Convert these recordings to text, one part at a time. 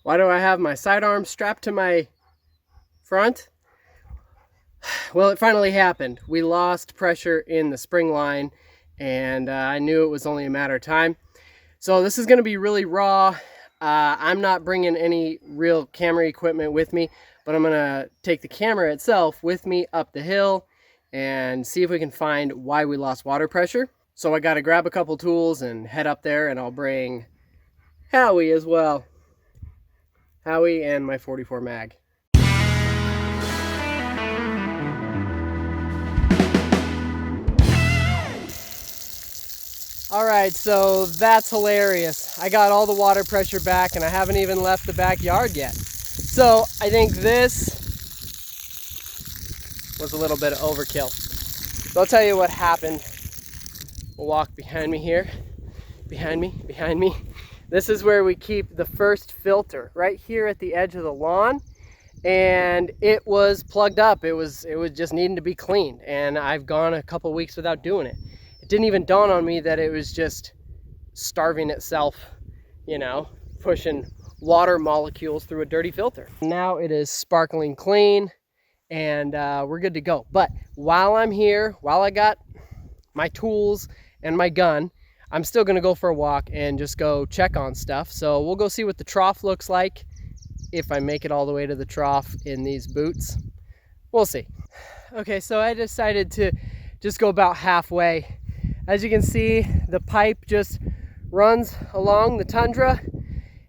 Why do I have my sidearm strapped to my front? Well, it finally happened. We lost pressure in the spring line, and I knew it was only a matter of time. So this is going to be really raw. I'm not bringing any real camera equipment with me, but I'm going to take the camera itself with me up the hill and see if we can find why we lost water pressure. So I got to grab a couple tools and head up there, and I'll bring Howie as well. Howie and my 44 mag. Alright, so that's hilarious. I got all the water pressure back and I haven't even left the backyard yet. So I think this was a little bit of overkill. So I'll tell you what happened. We'll walk behind me here. Behind me. This is where we keep the first filter, right here at the edge of the lawn. And it was plugged up. It was just needing to be cleaned. And I've gone a couple weeks without doing it. It didn't even dawn on me that it was just starving itself, you know, pushing water molecules through a dirty filter. Now it is sparkling clean and we're good to go. But while I'm here, while I got my tools and my gun, I'm still gonna go for a walk and just go check on stuff. So we'll go see what the trough looks like. If I make it all the way to the trough in these boots, we'll see. Okay, so I decided to just go about halfway. As you can see, the pipe just runs along the tundra,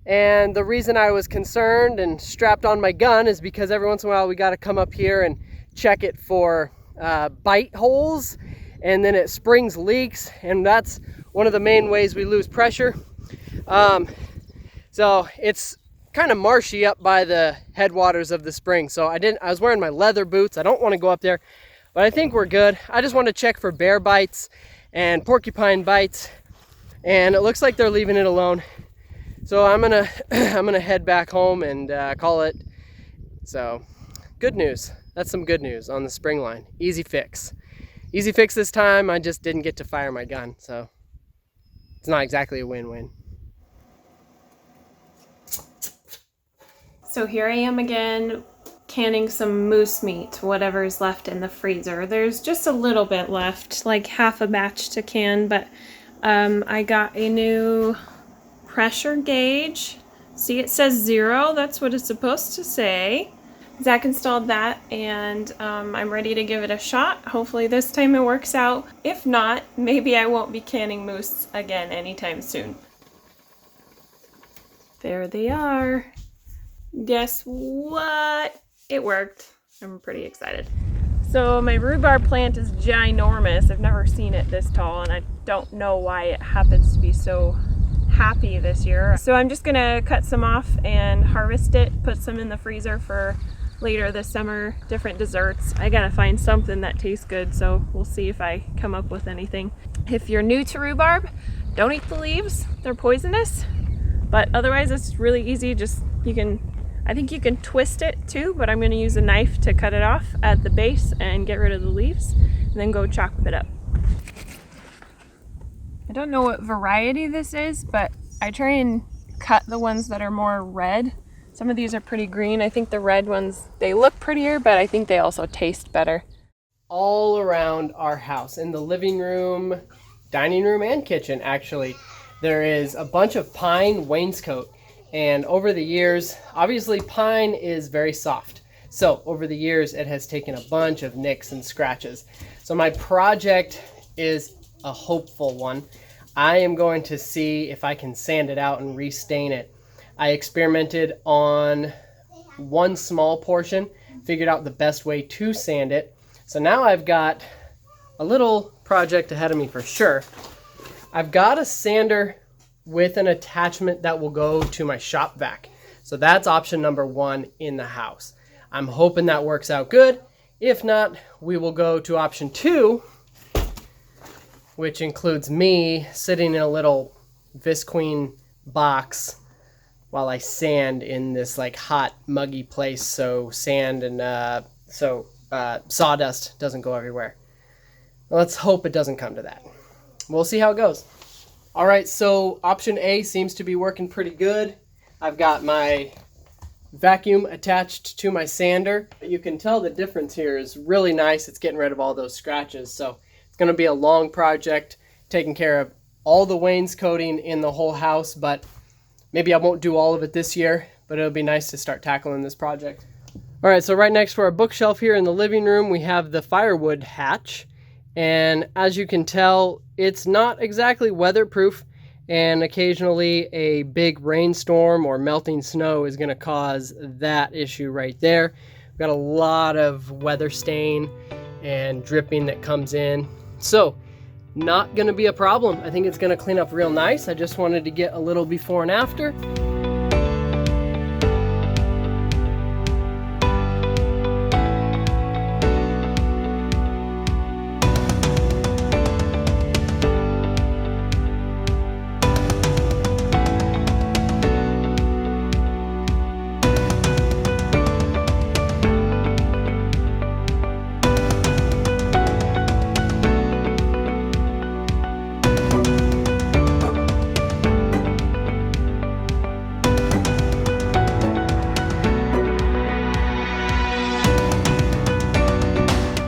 and the reason I was concerned and strapped on my gun is because every once in a while we got to come up here and check it for bite holes, and then it springs leaks, and that's one of the main ways we lose pressure. So it's kind of marshy up by the headwaters of the spring, so I was wearing my leather boots. I don't want to go up there, but I think we're good. I just want to check for bear bites and porcupine bites, and it looks like they're leaving it alone. So I'm gonna head back home and call it. So good news. That's some good news on the spring line. Easy fix this time. I just didn't get to fire my gun, so it's not exactly a win-win. So here I am again, canning some moose meat, whatever's left in the freezer. There's just a little bit left, like half a batch to can, but I got a new pressure gauge. See, it says 0, that's what it's supposed to say. Zach installed that, and I'm ready to give it a shot. Hopefully this time it works out. If not, maybe I won't be canning moose again anytime soon. There they are. Guess what? It worked. I'm pretty excited. So my rhubarb plant is ginormous. I've never seen it this tall, and I don't know why it happens to be so happy this year. So I'm just gonna cut some off and harvest it, put some in the freezer for later this summer, different desserts. I gotta find something that tastes good, so we'll see if I come up with anything. If you're new to rhubarb, don't eat the leaves. They're poisonous, but otherwise it's really easy. I think you can twist it too, but I'm going to use a knife to cut it off at the base and get rid of the leaves, and then go chop it up. I don't know what variety this is, but I try and cut the ones that are more red. Some of these are pretty green. I think the red ones, they look prettier, but I think they also taste better. All around our house, in the living room, dining room, and kitchen actually, there is a bunch of pine wainscot. And over the years, obviously pine is very soft. So over the years, it has taken a bunch of nicks and scratches. So my project is a hopeful one. I am going to see if I can sand it out and restain it. I experimented on one small portion, figured out the best way to sand it. So now I've got a little project ahead of me for sure. I've got a sander with an attachment that will go to my shop vac. So that's option number 1 in the house. I'm hoping that works out good. If not, we will go to option 2, which includes me sitting in a little Visqueen box while I sand in this like hot, muggy place, so sand and sawdust doesn't go everywhere. Let's hope it doesn't come to that. We'll see how it goes. All right, so option A seems to be working pretty good. I've got my vacuum attached to my sander. You can tell the difference here is really nice. It's getting rid of all those scratches. So it's going to be a long project, taking care of all the wainscoting in the whole house, but maybe I won't do all of it this year, but it'll be nice to start tackling this project. All right, so right next to our bookshelf here in the living room, we have the firewood hatch. And as you can tell, it's not exactly weatherproof, and occasionally a big rainstorm or melting snow is going to cause that issue right there. We've got a lot of weather stain and dripping that comes in. So not going to be a problem. I think it's going to clean up real nice. I just wanted to get a little before and after.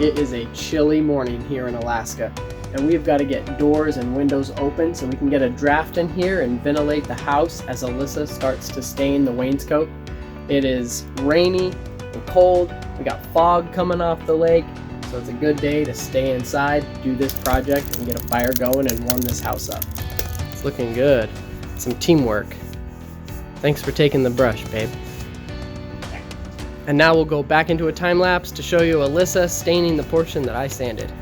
It is a chilly morning here in Alaska, and we've got to get doors and windows open so we can get a draft in here and ventilate the house as Alyssa starts to stain the wainscot. It is rainy and cold. We got fog coming off the lake, so it's a good day to stay inside, do this project, and get a fire going and warm this house up. It's looking good. Some teamwork. Thanks for taking the brush, babe. And now we'll go back into a time lapse to show you Alyssa staining the portion that I sanded.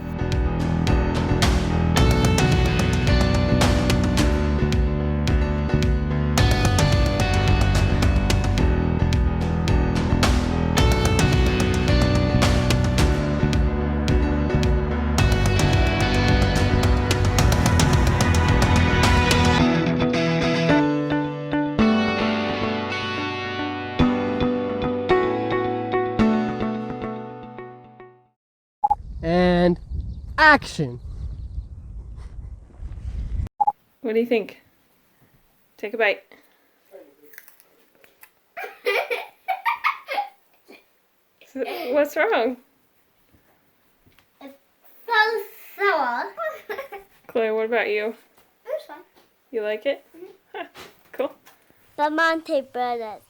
And action! What do you think? Take a bite. So, what's wrong? It's so sour. Claire, what about you? It's fine. You like it? Mm-hmm. Huh, cool. Bramante Brothers.